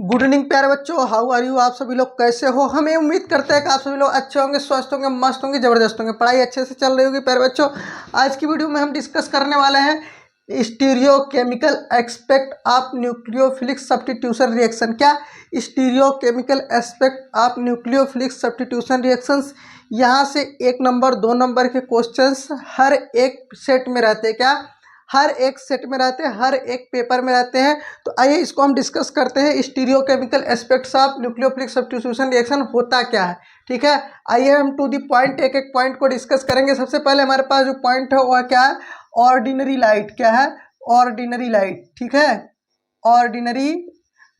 Good evening प्यारे बच्चों, how are you. आप सभी लोग कैसे हो। हमें उम्मीद करते हैं कि आप सभी लोग अच्छे होंगे, स्वस्थ होंगे, मस्त होंगे, ज़बरदस्त होंगे, पढ़ाई अच्छे से चल रही होगी। प्यारे बच्चों, आज की वीडियो में हम डिस्कस करने वाले हैं stereo chemical aspect of nucleophilic substitution reaction. क्या stereo chemical aspect of nucleophilic substitution reactions. यहाँ से 1 नंबर 2 नंबर के क्वेश्चंस हर एक सेट में रहते हैं। क्या हर एक सेट में रहते हैं, हर एक पेपर में रहते हैं। तो आइए इसको हम डिस्कस करते हैं। Stereo chemical aspects of nucleophilic substitution reaction होता क्या है, ठीक है। आइए हम टू दी पॉइंट एक एक पॉइंट को डिस्कस करेंगे। सबसे पहले हमारे पास जो पॉइंट है वह क्या है, ऑर्डिनरी लाइट। क्या है, ऑर्डिनरी लाइट, ठीक है। ऑर्डिनरी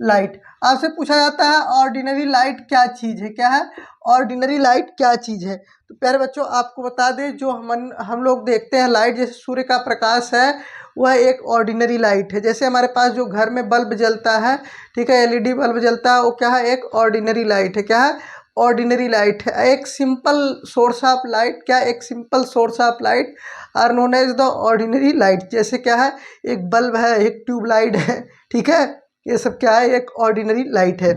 लाइट आपसे पूछा जाता है ऑर्डिनरी लाइट क्या चीज़ है। क्या है, ऑर्डिनरी लाइट क्या चीज़ है। तो प्यारे बच्चों आपको बता दें, जो हम लोग देखते हैं लाइट, जैसे सूर्य का प्रकाश है, वह एक ऑर्डिनरी लाइट है। जैसे हमारे पास जो घर में बल्ब जलता है, ठीक है, एलईडी बल्ब जलता है, वो क्या है, एक ऑर्डिनरी लाइट है। क्या है, ऑर्डिनरी लाइट है। एक सिंपल सोर्स ऑफ लाइट, क्या एक simple source of light are known as the ordinary light. जैसे क्या है, एक बल्ब है, एक ट्यूबलाइट है, ठीक है, ये सब क्या है, एक ऑर्डिनरी लाइट है।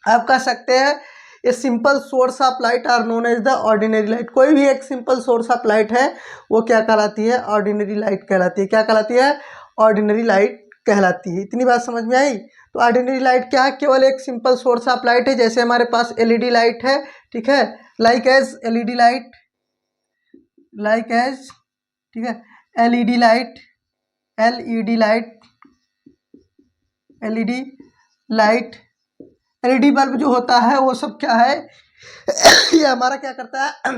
आप कह सकते हैं ये simple source of light are known as the ordinary light. कोई भी एक सिंपल सोर्स ऑफ लाइट है वो क्या कहलाती है, ऑर्डिनरी लाइट कहलाती है। क्या कहलाती है, ऑर्डिनरी लाइट कहलाती है। इतनी बात समझ में आई। तो ऑर्डिनरी लाइट क्या है, केवल एक सिंपल सोर्स ऑफ लाइट है। जैसे हमारे पास एलईडी लाइट है, ठीक है, like as LED light, like as, ठीक है, LED light, LED light, LED light, LED bulb जो होता है वो सब क्या है ये हमारा क्या करता है,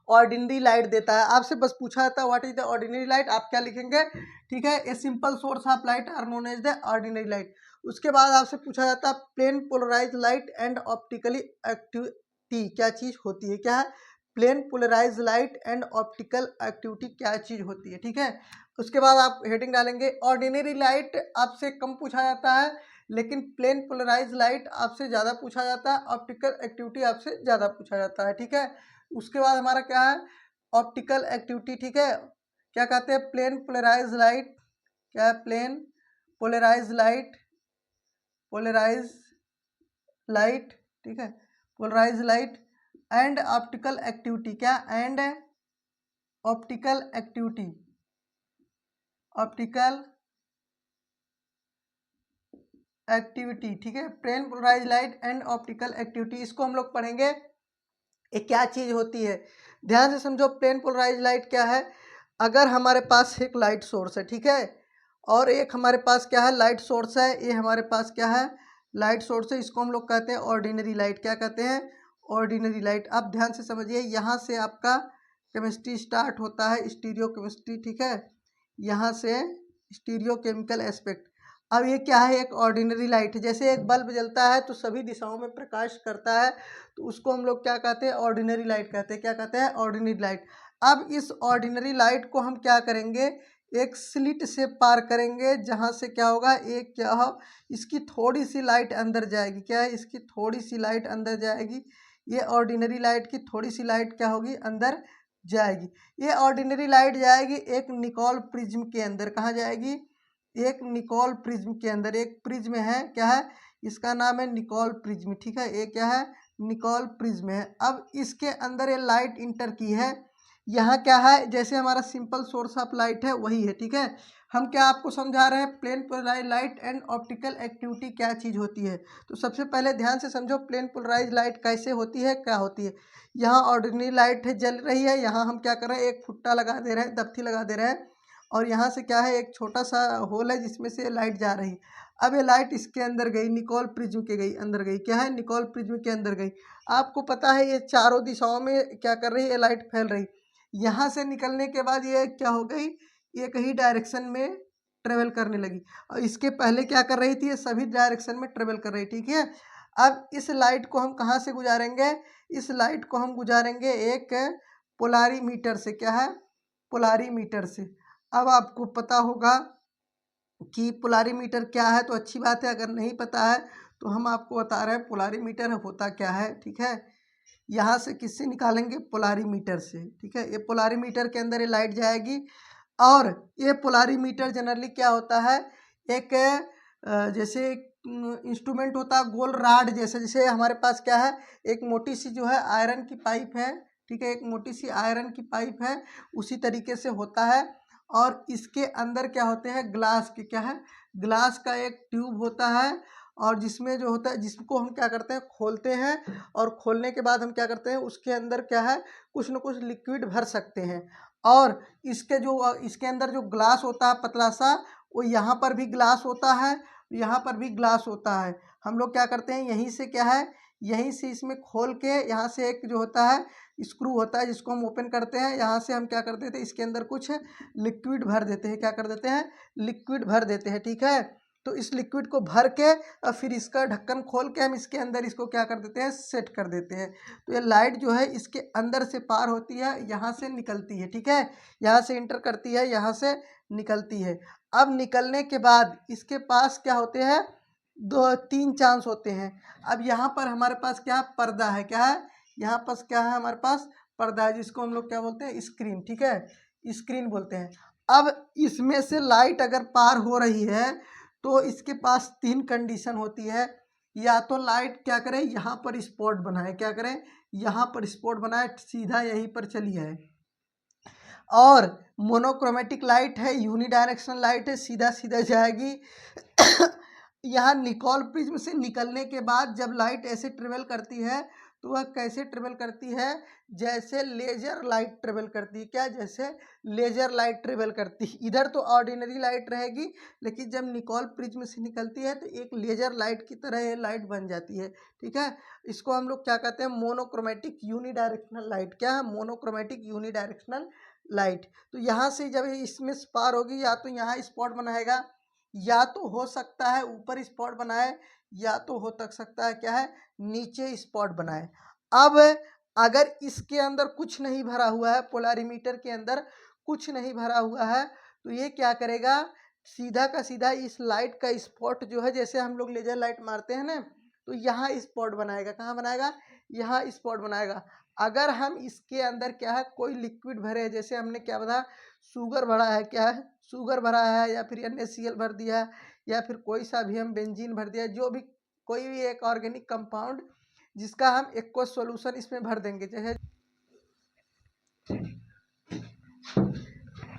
ऑर्डिनरी लाइट देता है। आपसे बस पूछा जाता है what is the ordinary light, आप क्या लिखेंगे, ठीक है, a simple source of light are known as the ordinary light. उसके बाद आपसे पूछा जाता है plane polarise light and optically activity क्या चीज़ होती है। क्या है, plane polarise light and optical activity क्या चीज़ होती है, ठीक है। उसके बाद आप हेडिंग डालेंगे ऑर्डिनरी लाइट आपसे कम पूछा जाता है, लेकिन प्लेन पोलराइज लाइट आपसे ज़्यादा पूछा जाता है, ऑप्टिकल एक्टिविटी आपसे ज़्यादा पूछा जाता है, ठीक है। उसके बाद हमारा क्या है, ऑप्टिकल एक्टिविटी, ठीक है, क्या कहते हैं, प्लेन पोलराइज लाइट, क्या है, plane polarise light, polarise light, ठीक है, polarise light and optical activity, क्या, and optical activity, optical activity, ठीक है, plane polarise light and optical activity. इसको हम लोग पढ़ेंगे ये क्या चीज़ होती है। ध्यान से समझो, प्लेन पोलराइज लाइट क्या है। अगर हमारे पास एक लाइट सोर्स है, ठीक है, और एक हमारे पास क्या है, लाइट सोर्स है, ये हमारे पास क्या है, लाइट सोर्स है, इसको हम लोग कहते हैं ऑर्डिनरी लाइट। क्या कहते हैं, ऑर्डिनरी लाइट। आप ध्यान से समझिए, यहाँ से आपका केमिस्ट्री स्टार्ट होता है, स्टीरियो केमिस्ट्री, ठीक है, यहाँ से स्टीरियो केमिकल एस्पेक्ट। अब ये क्या है, एक ऑर्डिनरी लाइट है। जैसे एक बल्ब जलता है तो सभी दिशाओं में प्रकाश करता है, तो उसको हम लोग क्या कहते हैं, ऑर्डिनरी लाइट कहते हैं। क्या कहते हैं, ऑर्डिनरी लाइट। अब इस ऑर्डिनरी लाइट को हम क्या करेंगे, एक स्लिट से पार करेंगे, जहाँ से क्या होगा, एक क्या हो, इसकी थोड़ी सी लाइट अंदर जाएगी। क्या है, इसकी थोड़ी सी लाइट अंदर जाएगी। ये ऑर्डिनरी लाइट की थोड़ी सी लाइट क्या होगी, अंदर जाएगी। ये ऑर्डिनरी लाइट जाएगी एक निकोल प्रिज्म के अंदर। कहाँ जाएगी, एक निकोल प्रिज्म के अंदर। एक प्रिज्म है, क्या है, इसका नाम है निकोल प्रिज्म, ठीक है, ये क्या है, निकोल प्रिज्म है। अब इसके अंदर ये लाइट इंटर की है। यहाँ क्या है, जैसे हमारा सिंपल सोर्स ऑफ लाइट है वही है, ठीक है। हम क्या आपको समझा रहे हैं, plane polarise light and optical activity क्या चीज़ होती है। तो सबसे पहले ध्यान से समझो, प्लेन पोलराइज लाइट कैसे होती है, क्या होती है। यहाँ ऑर्डिनरी लाइट है, जल रही है, यहाँ हम क्या कर रहे हैं, एक फुट्टा लगा दे रहे हैं, दफ्ती लगा दे रहे हैं, और यहाँ से क्या है, एक छोटा सा होल है जिसमें से लाइट जा रही। अब ये लाइट इसके अंदर गई, निकोल प्रिज्म के गई, अंदर गई, क्या है, निकोल प्रिज्म के अंदर गई। आपको पता है ये चारों दिशाओं में क्या कर रही है, लाइट फैल रही। यहाँ से निकलने के बाद ये क्या हो गई, एक ही डायरेक्शन में ट्रेवल करने लगी, और इसके पहले क्या कर रही थी, ये सभी डायरेक्शन में ट्रेवल कर रही, ठीक है। अब इस लाइट को हम कहाँ से गुजारेंगे, इस लाइट को हम गुजारेंगे एक पोलारीमीटर से। क्या है, पोलारीमीटर से। अब आपको पता होगा कि पोलारीमीटर क्या है, तो अच्छी बात है। अगर नहीं पता है तो हम आपको बता रहे हैं पोलारीमीटर होता क्या है, ठीक है। यहाँ से किससे निकालेंगे, पोलारीमीटर से, ठीक है। ये पोलारीमीटर के अंदर ये लाइट जाएगी, और ये पोलारीमीटर जनरली क्या होता है, एक जैसे इंस्ट्रूमेंट होता है गोल राड जैसे, जैसे हमारे पास क्या है, एक मोटी सी जो है आयरन की पाइप है, ठीक है, एक मोटी सी आयरन की पाइप है, उसी तरीके से होता है। और इसके अंदर क्या होते हैं, ग्लास के, क्या है, ग्लास का एक ट्यूब होता है, और जिसमें जो होता है, जिसको हम क्या करते हैं, खोलते हैं, और खोलने के बाद हम क्या करते हैं, उसके अंदर क्या है, कुछ न कुछ लिक्विड भर सकते हैं। और इसके अंदर जो ग्लास होता है पतला सा, वो यहाँ पर भी ग्लास होता है, यहाँ पर भी ग्लास होता है। हम लोग क्या करते हैं, यहीं से क्या है, यहीं से इसमें खोल के, यहाँ से एक जो होता है स्क्रू होता है जिसको हम ओपन करते हैं, यहाँ से हम क्या कर देते हैं, इसके अंदर कुछ लिक्विड भर देते हैं, क्या कर देते हैं, लिक्विड भर देते हैं, ठीक है। तो इस लिक्विड को भर के और फिर इसका ढक्कन खोल के हम इसके अंदर इसको क्या कर देते हैं, सेट कर देते हैं। तो ये लाइट जो है इसके अंदर से पार होती है, यहाँ से निकलती है, ठीक है, यहाँ से इंटर करती है, यहाँ से निकलती है। अब निकलने के बाद इसके पास क्या होते हैं, 2-3 चांस होते हैं। अब यहाँ पर हमारे पास क्या पर्दा है, क्या है, यहाँ पर क्या है, हमारे पास पर्दा है, जिसको हम लोग क्या बोलते हैं, स्क्रीन, ठीक है, स्क्रीन बोलते हैं। अब इसमें से लाइट अगर पार हो रही है तो इसके पास 3 कंडीशन होती है। या तो लाइट क्या करे, यहाँ पर स्पॉट बनाए, क्या करें, यहाँ पर स्पॉट बनाए, सीधा यहीं पर चली है। और मोनोक्रोमेटिक लाइट है, यूनिडायरेक्शनल लाइट है, सीधा सीधा जाएगी। यहाँ निकोल प्रिज्म से निकलने के बाद जब लाइट ऐसे ट्रेवल करती है तो वह कैसे ट्रेवल करती है, जैसे लेजर लाइट ट्रेवल करती है, क्या, जैसे लेजर लाइट ट्रेवल करती है। इधर तो ऑर्डिनरी लाइट रहेगी, लेकिन जब निकोल प्रिज्म से निकलती है तो एक लेजर लाइट की तरह ये लाइट बन जाती है, ठीक है। इसको हम लोग क्या कहते हैं, मोनोक्रोमेटिक यूनिडायरेक्शनल लाइट, क्या है, मोनोक्रोमेटिक यूनिडायरेक्शनल लाइट। तो यहाँ से जब इसमें पार होगी, या तो यहाँ स्पॉट बनाएगा, या तो हो सकता है ऊपर स्पॉट बनाए, या तो हो तक सकता है क्या है, नीचे स्पॉट बनाए। अब अगर इसके अंदर कुछ नहीं भरा हुआ है, पोलरिमीटर के अंदर कुछ नहीं भरा हुआ है, तो ये क्या करेगा, सीधा का सीधा इस लाइट का स्पॉट जो है, जैसे हम लोग लेजर लाइट मारते हैं ना, तो यहाँ स्पॉट बनाएगा, कहाँ बनाएगा, यहाँ स्पॉट बनाएगा। अगर हम इसके अंदर क्या है, कोई लिक्विड भरे, जैसे हमने क्या बताया, शुगर भरा है, क्या है, शुगर भरा है, या फिर NaCl भर दिया है, या फिर कोई सा भी हम बेंजीन भर दिया, जो भी कोई भी एक ऑर्गेनिक कंपाउंड जिसका हम एक्वस सॉल्यूशन इसमें भर देंगे, जैसे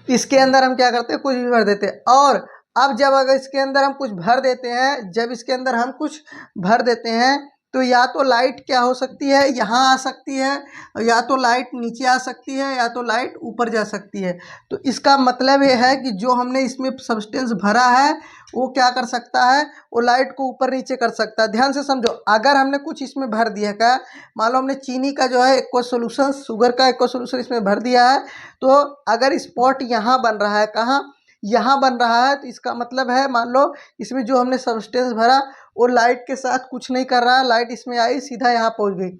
इसके अंदर हम क्या करते हैं, कुछ भी भर देते हैं। और अब जब अगर इसके अंदर हम कुछ भर देते हैं, जब इसके अंदर हम कुछ भर देते हैं, तो या तो लाइट क्या हो सकती है, यहाँ आ सकती है, या तो लाइट नीचे आ सकती है, या तो लाइट ऊपर जा सकती है। तो इसका मतलब ये है कि जो हमने इसमें सब्सटेंस भरा है वो क्या कर सकता है, वो लाइट को ऊपर नीचे कर सकता है। ध्यान से समझो, अगर हमने कुछ इसमें भर दिया, क्या, मान लो हमने चीनी का जो है एक्वस सॉल्यूशन, शुगर का एक्वस सॉल्यूशन इसमें भर दिया है, तो अगर स्पॉट यहाँ बन रहा है, कहाँ, यहाँ बन रहा है, तो इसका मतलब है, मान लो इसमें जो हमने सब्सटेंस भरा वो लाइट के साथ कुछ नहीं कर रहा है, लाइट इसमें आई, सीधा यहाँ पहुँच गई।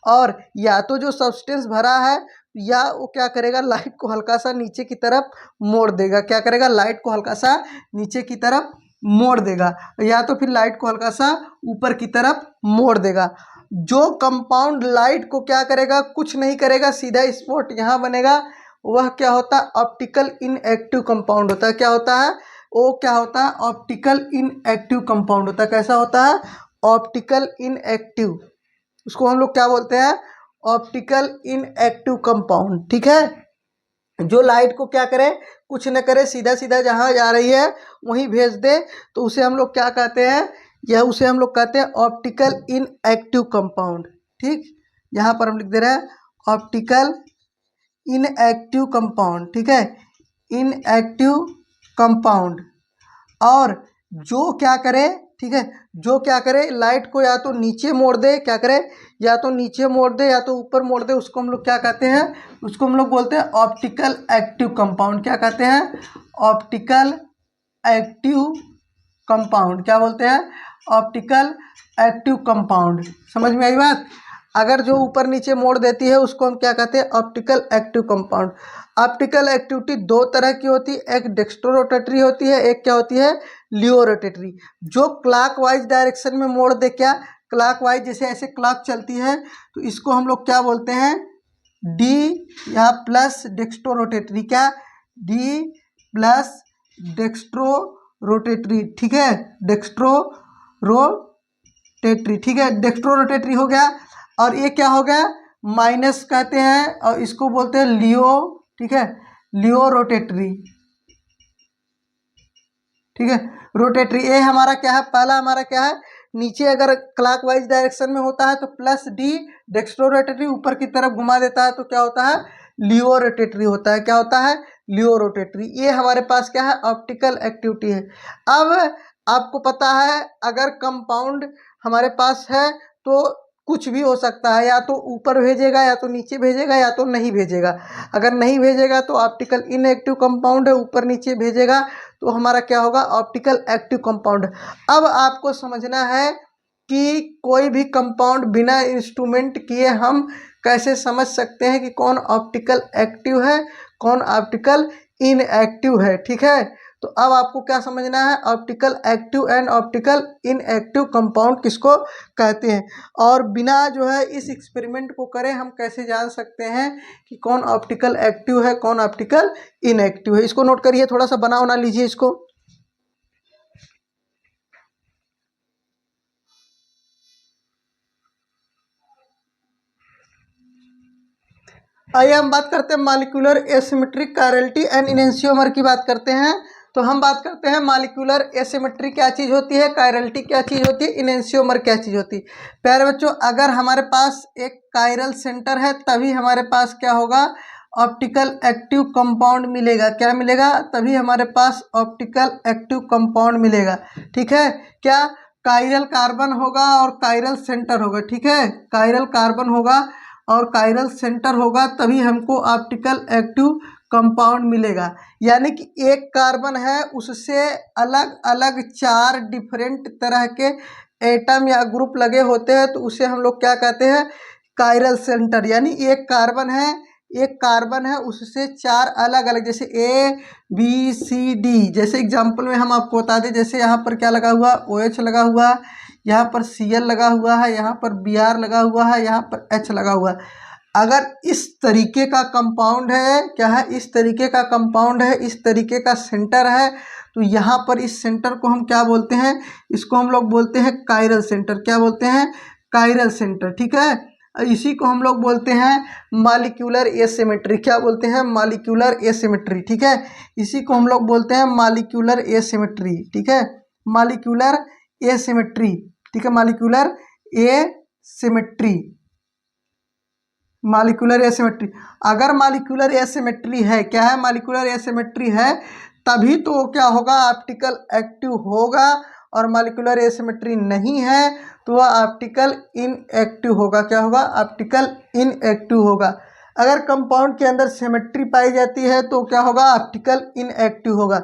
और या तो जो सब्सटेंस भरा है, या वो क्या करेगा, लाइट को हल्का सा नीचे की तरफ मोड़ देगा, क्या करेगा, लाइट को हल्का सा नीचे की तरफ मोड़ देगा, या तो फिर लाइट को हल्का सा ऊपर की तरफ मोड़ देगा। जो कंपाउंड लाइट को क्या करेगा, कुछ नहीं करेगा, सीधा स्पॉट यहाँ बनेगा, वह क्या होता है, ऑप्टिकल इनएक्टिव कंपाउंड होता है। क्या होता है, वो क्या होता है, ऑप्टिकल इनएक्टिव कंपाउंड होता है। कैसा होता है, ऑप्टिकल इनएक्टिव, उसको हम लोग क्या बोलते हैं, ऑप्टिकल इनएक्टिव कंपाउंड, ठीक है। जो लाइट को क्या करे, कुछ न करे, सीधा सीधा जहाँ जा रही है वहीं भेज दे, तो उसे हम लोग क्या कहते हैं, यह उसे हम लोग कहते हैं ऑप्टिकल इनएक्टिव कंपाउंड, ठीक। यहाँ पर हम लिख दे रहे हैं ऑप्टिकल इनएक्टिव कंपाउंड, ठीक है, इनएक्टिव कंपाउंड। और जो क्या करे, ठीक है, जो क्या करे, लाइट को या तो नीचे मोड़ दे, क्या करे, या तो नीचे मोड़ दे या तो ऊपर मोड़ दे, उसको हम लोग क्या कहते हैं, उसको हम लोग बोलते हैं ऑप्टिकल एक्टिव कंपाउंड। क्या कहते हैं, ऑप्टिकल एक्टिव कंपाउंड, क्या बोलते हैं, ऑप्टिकल एक्टिव कंपाउंड। समझ में आई बात। अगर जो ऊपर नीचे मोड़ देती है उसको हम क्या कहते हैं, optical active compound. Optical activity 2 तरह की होती है, एक डेक्स्ट्रो रोटेटरी होती है, एक क्या होती है, लियो रोटेटरी। जो क्लॉकवाइज डायरेक्शन में मोड़ दे, क्या, क्लॉकवाइज, जैसे ऐसे क्लॉक चलती है तो इसको हम लोग क्या बोलते हैं, डी या प्लस डेक्स्ट्रो रोटेटरी, क्या, डी प्लस डेक्स्ट्रो रोटेटरी, ठीक है, डेक्स्ट्रो रोटेटरी, ठीक है, डेक्स्ट्रो रोटेटरी हो गया। और ये क्या हो गया, माइनस कहते हैं और इसको बोलते हैं लियो, ठीक है, लियो रोटेटरी, ठीक है, रोटेटरी। ये हमारा क्या है, पहला हमारा क्या है, नीचे अगर क्लॉकवाइज डायरेक्शन में होता है तो प्लस डी डेक्स्ट्रो रोटेटरी, ऊपर की तरफ घुमा देता है तो क्या होता है, लियो रोटेटरी होता है। क्या होता है, लियो रोटेटरी। ये हमारे पास क्या है, ऑप्टिकल एक्टिविटी है। अब आपको पता है अगर कंपाउंड हमारे पास है तो कुछ भी हो सकता है, या तो ऊपर भेजेगा, या तो नीचे भेजेगा, या तो नहीं भेजेगा। अगर नहीं भेजेगा तो ऑप्टिकल इनएक्टिव कंपाउंड है, ऊपर नीचे भेजेगा तो हमारा क्या होगा, ऑप्टिकल एक्टिव कंपाउंड। अब आपको समझना है कि कोई भी कंपाउंड बिना इंस्ट्रूमेंट किए हम कैसे समझ सकते हैं कि कौन ऑप्टिकल एक्टिव है, कौन ऑप्टिकल इनएक्टिव है, ठीक है। तो अब आपको क्या समझना है, optical active and optical inactive compound किसको कहते हैं, और बिना जो है इस एक्सपेरिमेंट को करें हम कैसे जान सकते हैं कि कौन ऑप्टिकल एक्टिव है, कौन ऑप्टिकल इनएक्टिव है। इसको नोट करिए, थोड़ा सा बना होना लीजिए इसको। आइए हम बात करते हैं molecular asymmetric chirality and enantiomer की बात करते हैं। तो हम बात करते हैं मॉलिक्यूलर एसिमेट्री क्या चीज़ होती है, कायरलिटी क्या चीज़ होती है, इनेंशियोमर क्या चीज़ होती है। प्यारे बच्चों, अगर हमारे पास एक कायरल सेंटर है तभी हमारे पास क्या होगा, ऑप्टिकल एक्टिव कंपाउंड मिलेगा। क्या मिलेगा, तभी हमारे पास ऑप्टिकल एक्टिव कंपाउंड मिलेगा, ठीक है। क्या, कायरल कार्बन होगा और कायरल सेंटर होगा, ठीक है, कायरल कार्बन होगा और कायरल सेंटर होगा तभी हमको ऑप्टिकल एक्टिव कंपाउंड मिलेगा। यानी कि एक कार्बन है उससे अलग अलग 4 डिफरेंट तरह के एटम या ग्रुप लगे होते हैं तो उसे हम लोग क्या कहते हैं, कायरल सेंटर। यानी एक कार्बन है उससे 4 अलग अलग, जैसे ए बी सी डी, जैसे एग्जांपल में हम आपको बता दें, जैसे यहाँ पर क्या लगा हुआ, OH लगा हुआ, यहाँ पर Cl लगा हुआ है, यहाँ पर Br लगा हुआ है, यहाँ पर H लगा हुआ है। अगर इस तरीके का कंपाउंड है, क्या है, इस तरीके का कंपाउंड है, इस तरीके का सेंटर है, तो यहाँ पर इस सेंटर को हम क्या बोलते हैं, इसको हम लोग बोलते हैं कायरल सेंटर। क्या बोलते हैं, कायरल सेंटर, ठीक है। इसी को हम लोग बोलते हैं मॉलिक्यूलर एसिमेट्री। क्या बोलते हैं, मॉलिक्यूलर एसिमेट्री, ठीक है। इसी को हम लोग बोलते हैं मॉलिक्यूलर एसिमेट्री, ठीक है, मॉलिक्यूलर एसिमेट्री, ठीक है, मॉलिक्यूलर एसिमेट्री, मॉलिक्यूलर एसिमेट्री। अगर मॉलिक्यूलर एसिमेट्री है, क्या है, मॉलिक्यूलर एसिमेट्री है तभी तो क्या होगा, ऑप्टिकल एक्टिव होगा, और मॉलिक्यूलर एसिमेट्री नहीं है तो वह ऑप्टिकल इनएक्टिव होगा। क्या होगा, ऑप्टिकल इनएक्टिव होगा। अगर कंपाउंड के अंदर सिमेट्री पाई जाती है तो क्या होगा, ऑप्टिकल इनएक्टिव होगा।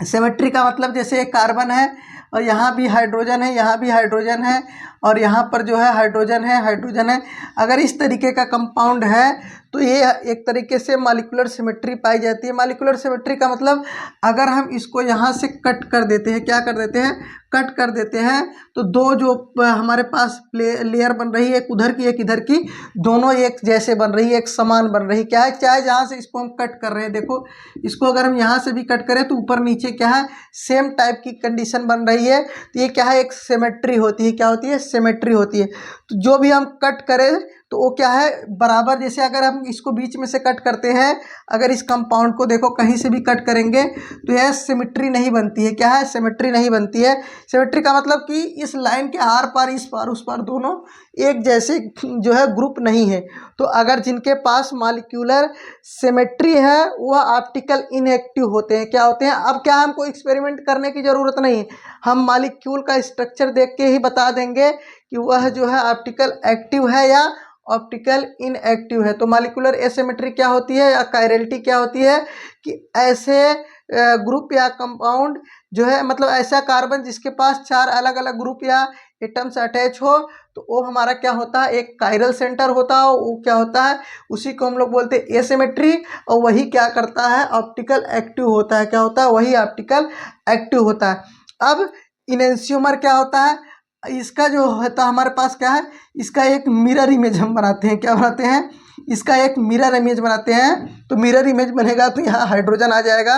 सिमेट्री का मतलब जैसे एक कार्बन है और यहाँ भी हाइड्रोजन है, यहाँ भी हाइड्रोजन है, और यहाँ पर जो है हाइड्रोजन है, हाइड्रोजन है। अगर इस तरीके का कंपाउंड है तो ये एक तरीके से मॉलिक्यूलर सिमेट्री पाई जाती है। मॉलिक्यूलर सिमेट्री का मतलब अगर हम इसको यहाँ से कट कर देते हैं, क्या कर देते हैं, कट कर देते हैं, तो दो जो हमारे पास लेयर बन रही है, एक उधर की एक इधर की, दोनों एक जैसे बन रही है, एक समान बन रही है। क्या है, चाहे जहाँ से इसको हम कट कर रहे हैं, देखो इसको अगर हम यहाँ से भी कट करें तो ऊपर नीचे क्या है, सेम टाइप की कंडीशन बन रही है। तो ये क्या है, एक सिमेट्री होती है। क्या होती है, सिमेट्री होती है। तो जो भी हम कट करें तो वो क्या है, बराबर। जैसे अगर हम इसको बीच में से कट करते हैं, अगर इस कंपाउंड को देखो कहीं से भी कट करेंगे तो यह सिमेट्री नहीं बनती है। क्या है, सिमेट्री नहीं बनती है। सिमेट्री का मतलब कि इस लाइन के आर पार, इस पार उस पार, दोनों एक जैसे जो है ग्रुप नहीं है। तो अगर जिनके पास मॉलिक्यूलर सिमेट्री है वह ऑप्टिकल इनएक्टिव होते हैं। क्या होते हैं, अब क्या हमको एक्सपेरिमेंट करने की ज़रूरत नहीं है, हम मॉलिक्यूल का स्ट्रक्चर देख के ही बता देंगे कि वह जो है ऑप्टिकल एक्टिव है या ऑप्टिकल इनएक्टिव है। तो मॉलिक्यूलर एसिमेट्री क्या होती है या कायरलिटी क्या होती है कि ऐसे ग्रुप या कंपाउंड जो है, मतलब ऐसा कार्बन जिसके पास 4 अलग अलग ग्रुप या एटम्स अटैच हो, तो वो हमारा क्या होता है, एक कायरल सेंटर होता है। वो क्या होता है, उसी को हम लोग बोलते हैं एसिमेट्री, और वही क्या करता है, ऑप्टिकल एक्टिव होता है। क्या होता है, वही ऑप्टिकल एक्टिव होता है। अब इनेंशियोमर क्या होता है, इसका जो होता है हमारे पास क्या है, इसका एक मिरर इमेज हम बनाते हैं। क्या बनाते हैं, इसका एक मिरर इमेज बनाते हैं। तो मिरर इमेज बनेगा तो यहाँ हाइड्रोजन आ जाएगा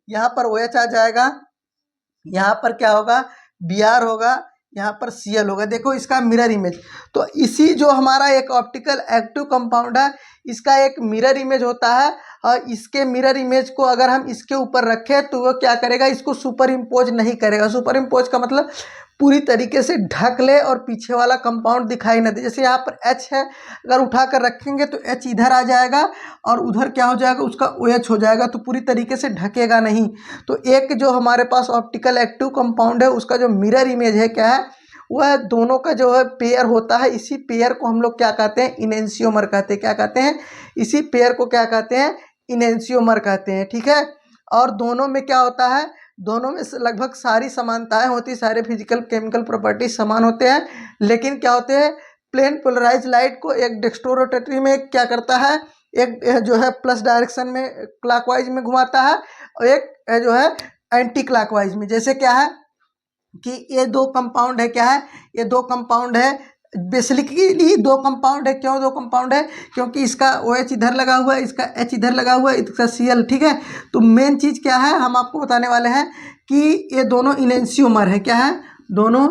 यहाँ पर OH आ जाएगा, यहाँ पर क्या होगा, Br होगा, यहाँ पर Cl होगा। देखो इसका मिरर इमेज, तो इसी जो हमारा एक ऑप्टिकल एक्टिव कंपाउंड है इसका एक मिरर इमेज होता है, और इसके मिरर इमेज को अगर हम इसके ऊपर रखें तो वो क्या करेगा, इसको सुपर इम्पोज नहीं करेगा। सुपर इम्पोज का मतलब पूरी तरीके से ढक ले और पीछे वाला कंपाउंड दिखाई न दे। जैसे यहाँ पर H है, अगर उठा कर रखेंगे तो H इधर आ जाएगा और उधर क्या हो जाएगा, उसका OH हो जाएगा, तो पूरी तरीके से ढकेगा नहीं। तो एक जो हमारे पास ऑप्टिकल एक्टिव कंपाउंड है उसका जो मिरर इमेज है क्या है, वह दोनों का जो है पेयर होता है। इसी पेयर को हम लोग क्या कहते हैं, इनेंशियोमर कहते हैं। क्या कहते हैं, इसी पेयर को क्या कहते हैं, इनेंशियोमर कहते हैं। ठीक है, और दोनों में क्या होता है, दोनों में लगभग सारी समानताएं होती है, सारे फिजिकल केमिकल प्रॉपर्टीज समान होते हैं, लेकिन क्या होते हैं, प्लेन पोलराइज लाइट को एक डेक्स्ट्रोरोटेटरी में क्या करता है, एक जो है प्लस डायरेक्शन में क्लॉकवाइज में घुमाता है, और एक जो है एंटी क्लॉकवाइज में। जैसे क्या है कि ये दो कंपाउंड है, क्या है, ये दो कंपाउंड है, बेसिकली दो कंपाउंड है। क्यों दो कंपाउंड है, क्योंकि इसका OH इधर लगा हुआ है, इसका H इधर लगा हुआ है, इसका Cl। ठीक है, तो मेन चीज़ क्या है हम आपको बताने वाले हैं कि ये दोनों इनेंशियोमर है। क्या है, दोनों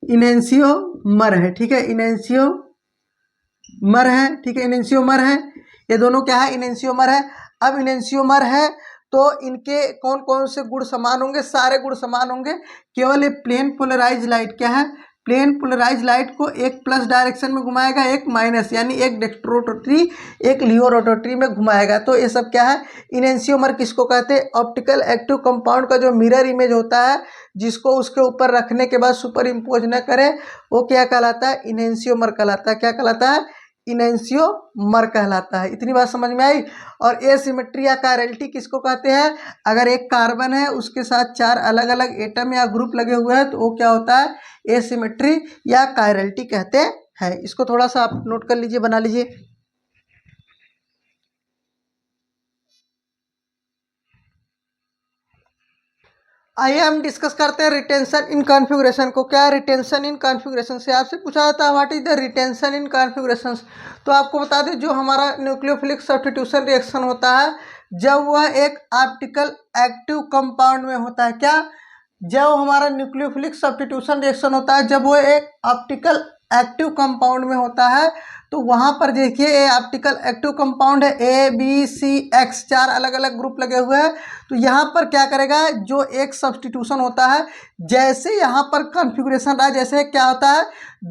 इनेंशियोमर है। ठीक है, इनेंशियोमर है। ठीक है, इनेंशियोमर है, ये दोनों क्या है, इनेंशियोमर है। अब इनेंशियोमर है तो इनके कौन कौन से गुण समान होंगे, सारे गुण समान होंगे। केवल ये प्लेन पोलराइज लाइट क्या है, प्लेन पोलराइज लाइट को एक प्लस डायरेक्शन में घुमाएगा, एक माइनस, यानी एक डेक्स्ट्रोरोटेटरी एक लियो रोटेटरी में घुमाएगा। तो ये सब क्या है, इनेंशियोमर किसको कहते हैं, ऑप्टिकल एक्टिव कंपाउंड का जो मिरर इमेज होता है जिसको उसके ऊपर रखने के बाद सुपर इम्पोज न करे, वो क्या कहलाता है, इनेंशियोमर कहलाता है। क्या कहलाता है, इनेंशियोमर कहलाता है। इतनी बात समझ में आई। और एसिमेट्री या कायरलिटी किसको कहते हैं, अगर एक कार्बन है उसके साथ 4 अलग अलग एटम या ग्रुप लगे हुए हैं तो वो क्या होता है, एसिमेट्री या कायरलिटी कहते हैं। इसको थोड़ा सा आप नोट कर लीजिए, बना लीजिए। आइए हम डिस्कस करते हैं रिटेंशन इन कॉन्फ़िगरेशन को। क्या रिटेंशन इन कॉन्फ़िगरेशन से आपसे पूछा जाता है what is the retention in configuration, तो आपको बता दें जो हमारा न्यूक्लियोफिलिक सब्स्टिट्यूशन रिएक्शन होता है जब वह एक ऑप्टिकल एक्टिव कंपाउंड में होता है। क्या, जब हमारा न्यूक्लियोफिलिक सब्स्टिट्यूशन रिएक्शन होता है जब वो एक ऑप्टिकल एक्टिव कंपाउंड में होता है, तो वहाँ पर देखिए ये ऑप्टिकल एक्टिव कंपाउंड है, ABCX 4 अलग अलग ग्रुप लगे हुए हैं। तो यहाँ पर क्या करेगा, जो एक सब्स्टिट्यूशन होता है, जैसे यहाँ पर कॉन्फ़िगरेशन रहा, जैसे क्या होता है,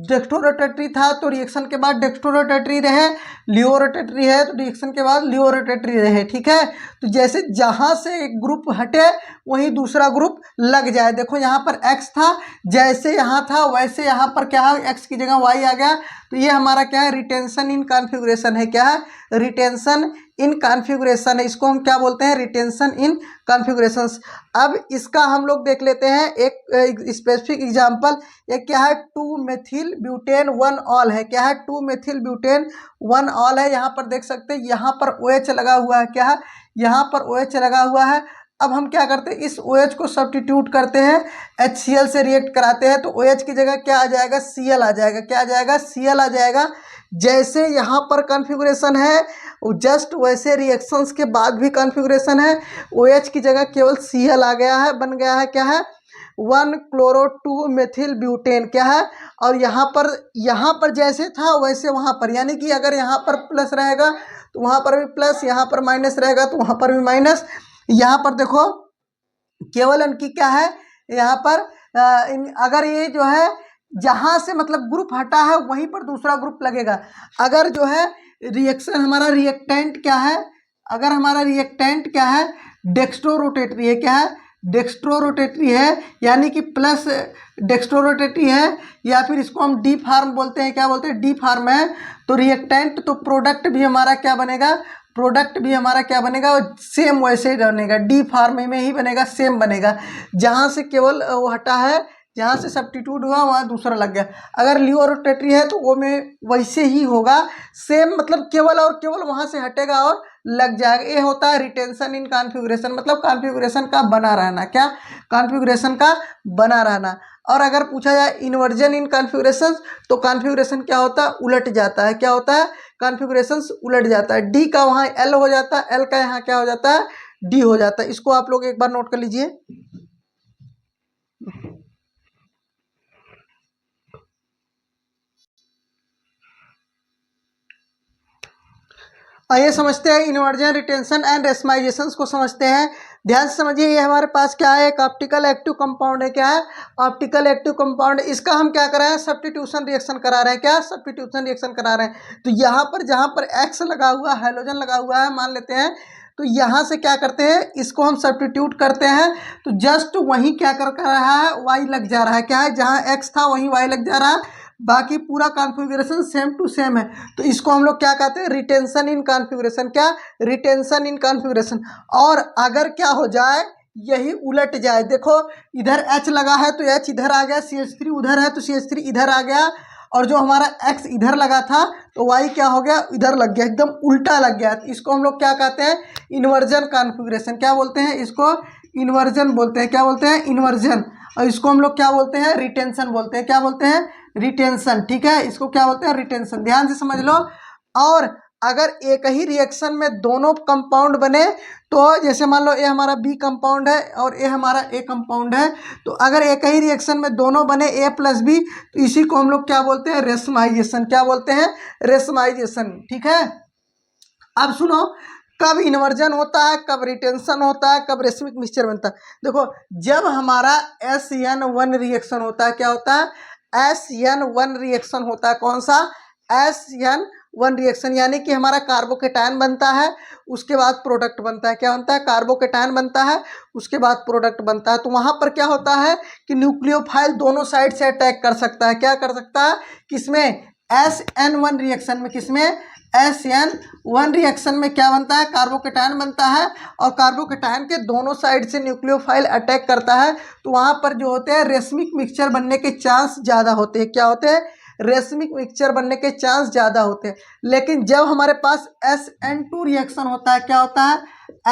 डेक्स्ट्रोरोटेटरी था तो रिएक्शन के बाद डेक्स्ट्रोरोटेटरी रहे, लियो रोटेटरी है तो रिएक्शन के बाद लियो रोटेटरी रहे। ठीक है, तो जैसे जहाँ से एक ग्रुप हटे वहीं दूसरा ग्रुप लग जाए। देखो यहाँ पर X था, जैसे यहाँ था वैसे यहाँ पर क्या है, X की जगह Y आ गया, तो ये हमारा क्या है, रिटेंशन इन कॉन्फ़िगरेशन है। क्या है, रिटेंशन इन कॉन्फ़िगरेशन है, इसको हम क्या बोलते हैं, रिटेंशन इन कॉन्फ़िगरेशंस। अब इसका हम लोग देख लेते हैं एक स्पेसिफिक एग्जांपल। ये क्या है, 2 मेथिल ब्यूटेन 1 ऑल है। क्या है, 2 मेथिल ब्यूटेन 1 ऑल है। यहाँ पर देख सकते हैं, यहाँ पर OH लगा हुआ है। क्या है, यहाँ पर OH लगा हुआ है। अब हम क्या करते हैं, इस OH को सब्स्टिट्यूट करते हैं, HCl से रिएक्ट कराते हैं, तो OH की जगह क्या आ जाएगा, Cl आ जाएगा। क्या आ जाएगा, Cl आ जाएगा। जैसे यहाँ पर कॉन्फ़िगरेशन है जस्ट वैसे रिएक्शंस के बाद भी कॉन्फ़िगरेशन है, OH की जगह केवल Cl आ गया है, बन गया है। क्या है, 1 क्लोरो 2 मेथिल ब्यूटेन। क्या है, और यहाँ पर जैसे था वैसे वहाँ पर, यानी कि अगर यहाँ पर प्लस रहेगा तो वहाँ पर भी प्लस, यहाँ पर माइनस रहेगा तो वहाँ पर भी माइनस। यहाँ पर देखो केवल इनकी क्या है, यहाँ पर अगर ये जो है जहाँ से मतलब ग्रुप हटा है वहीं पर दूसरा ग्रुप लगेगा। अगर जो है रिएक्शन हमारा रिएक्टेंट क्या है, अगर हमारा रिएक्टेंट क्या है, डेक्स्ट्रोरोटेटरी है। क्या है, डेक्स्ट्रोरोटेटरी है, यानी कि प्लस डेक्स्ट्रोरोटेटरी है, या फिर इसको हम डी फार्म बोलते हैं। क्या बोलते हैं, डी फार्म है। तो रिएक्टेंट तो प्रोडक्ट भी हमारा क्या बनेगा, प्रोडक्ट भी हमारा क्या बनेगा, सेम वैसे ही बनेगा, डी फार्म में ही बनेगा, सेम बनेगा। जहाँ से केवल वो हटा है, जहाँ से सब्स्टिट्यूट हुआ वहाँ दूसरा लग गया। अगर लियो रोटेटरी है तो वो में वैसे ही होगा, सेम, मतलब केवल और केवल वहाँ से हटेगा और लग जाएगा। ये होता है रिटेंशन इन कॉन्फ़िगरेशन, मतलब कॉन्फ़िगरेशन का बना रहना। क्या, कॉन्फ़िगरेशन का बना रहना। और अगर पूछा जाए इन्वर्जन इन कॉन्फ़िगरेशन, तो कॉन्फ़िगरेशन क्या होता है, उलट जाता है। क्या होता है, कॉन्फ़िगरेशन उलट जाता है। डी का वहाँ एल हो जाता है, एल का यहाँ क्या हो जाता है, डी हो जाता है। इसको आप लोग एक बार नोट कर लीजिए। आइए समझते हैं इन्वर्जन, रिटेंशन एंड रेशमाइजेशन को समझते हैं। ध्यान से समझिए, ये हमारे पास क्या है, एक ऑप्टिकल एक्टिव कंपाउंड है। क्या है? Optical active compound. इसका हम क्या कर रहे हैं, सब्स्टिट्यूशन रिएक्शन करा रहे हैं। क्या? सब्स्टिट्यूशन रिएक्शन करा रहे हैं। तो यहाँ पर जहाँ पर एक्स लगा हुआ, हैलोजन लगा हुआ है मान लेते हैं, तो यहाँ से क्या करते हैं, इसको हम सब्स्टिट्यूट करते हैं। तो जस्ट वहीं क्या कर रहा है, वाई लग जा रहा है। क्या है? जहाँ एक्स था वहीं वाई लग जा रहा है, बाकी पूरा कॉन्फ़िगरेशन सेम टू सेम है। तो इसको हम लोग क्या कहते हैं, रिटेंशन इन कॉन्फ़िगरेशन। क्या? Retention in configuration. और अगर क्या हो जाए, यही उलट जाए, देखो इधर H लगा है तो H इधर आ गया, CH3 उधर है तो CH3 इधर आ गया, और जो हमारा X इधर लगा था तो Y क्या हो गया, इधर लग गया, एकदम उल्टा लग गया। तो इसको हम लोग क्या कहते हैं, इन्वर्जन कॉन्फ़िगरेशन। क्या बोलते हैं इसको? इन्वर्जन बोलते हैं। क्या बोलते हैं? इन्वर्जन। और इसको हम लोग क्या बोलते हैं, रिटेंशन बोलते हैं। क्या बोलते हैं? रिटेंशन। ठीक है, इसको क्या बोलते हैं, रिटेंशन। ध्यान से समझ लो। और अगर एक ही रिएक्शन में दोनों कंपाउंड बने, तो जैसे मान लो ये हमारा बी कंपाउंड है और ये हमारा ए कंपाउंड है, तो अगर एक ही रिएक्शन में दोनों बने ए प्लस बी, तो इसी को हम लोग क्या बोलते हैं, रेशमाइजेशन। क्या बोलते हैं? रेशमाइजेशन। ठीक है, अब सुनो, कब इन्वर्जन होता है, कब रिटेंशन होता है, कब रेशमिक मिक्सचर बनता है। देखो, जब हमारा SN1 रिएक्शन होता है, क्या होता है, SN1 रिएक्शन होता है। कौन सा? SN1 रिएक्शन, यानी कि हमारा कार्बोकेटायन बनता है, उसके बाद प्रोडक्ट बनता है। क्या बनता है? कार्बोकेटायन बनता है, उसके बाद प्रोडक्ट बनता है। तो वहाँ पर क्या होता है कि न्यूक्लियोफाइल दोनों साइड से अटैक कर सकता है। क्या कर सकता है? किसमें? SN1 रिएक्शन में। किसमें? SN1 रिएक्शन में क्या बनता है, कार्बोकेटायन बनता है, और कार्बोकेटायन के दोनों साइड से न्यूक्लियोफाइल अटैक करता है। तो वहाँ पर जो होते हैं, रेशमिक मिक्सचर बनने के चांस ज़्यादा होते हैं। क्या होते हैं? रेशमिक मिक्सचर बनने के चांस ज़्यादा होते हैं। लेकिन जब हमारे पास SN2 रिएक्शन होता है, क्या होता है,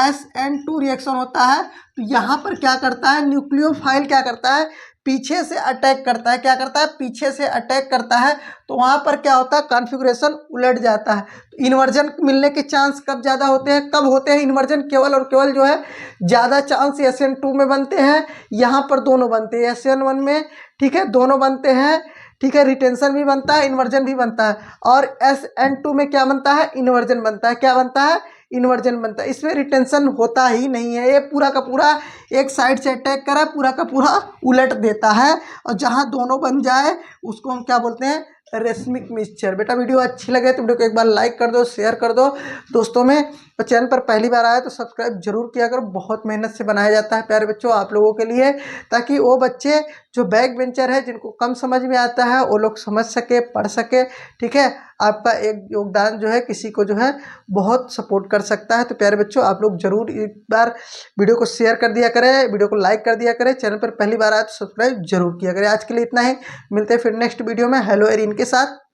SN2 रिएक्शन होता है, तो यहाँ पर क्या करता है, न्यूक्लियोफाइल क्या करता है, पीछे से अटैक करता है। क्या करता है? पीछे से अटैक करता है। तो वहाँ पर क्या होता है, कॉन्फ़िगरेशन उलट जाता है। तो इन्वर्जन मिलने के चांस कब ज़्यादा होते हैं, कब होते हैं इन्वर्जन? केवल और केवल जो है ज़्यादा चांस SN2 में बनते हैं, यहाँ पर दोनों बनते हैं, SN1 में। ठीक है, दोनों बनते हैं। ठीक है, रिटेंशन भी बनता है, इन्वर्जन भी बनता है। और SN2 में क्या बनता है, इन्वर्जन बनता है। क्या बनता है? इन्वर्जन बनता है। इसमें रिटेंशन होता ही नहीं है, ये पूरा का पूरा एक साइड से अटैक करा, पूरा का पूरा उलट देता है। और जहाँ दोनों बन जाए उसको हम क्या बोलते हैं, रेशमिक मिक्सचर। बेटा वीडियो अच्छी लगे तो वीडियो को एक बार लाइक कर दो, शेयर कर दो दोस्तों में, और चैनल पर पहली बार आए तो सब्सक्राइब जरूर किया करो। बहुत मेहनत से बनाया जाता है प्यारे बच्चों आप लोगों के लिए, ताकि वो बच्चे जो बैक बेंचर है, जिनको कम समझ में आता है, वो लोग समझ सके, पढ़ सके। ठीक है, आपका एक योगदान जो है किसी को जो है बहुत सपोर्ट कर सकता है। तो प्यारे बच्चों आप लोग जरूर एक बार वीडियो को शेयर कर दिया करें, वीडियो को लाइक कर दिया करें, चैनल पर पहली बार आए तो सब्सक्राइब जरूर किया करें। आज के लिए इतना ही, मिलते हैं फिर नेक्स्ट वीडियो में हेलो एरिन के साथ।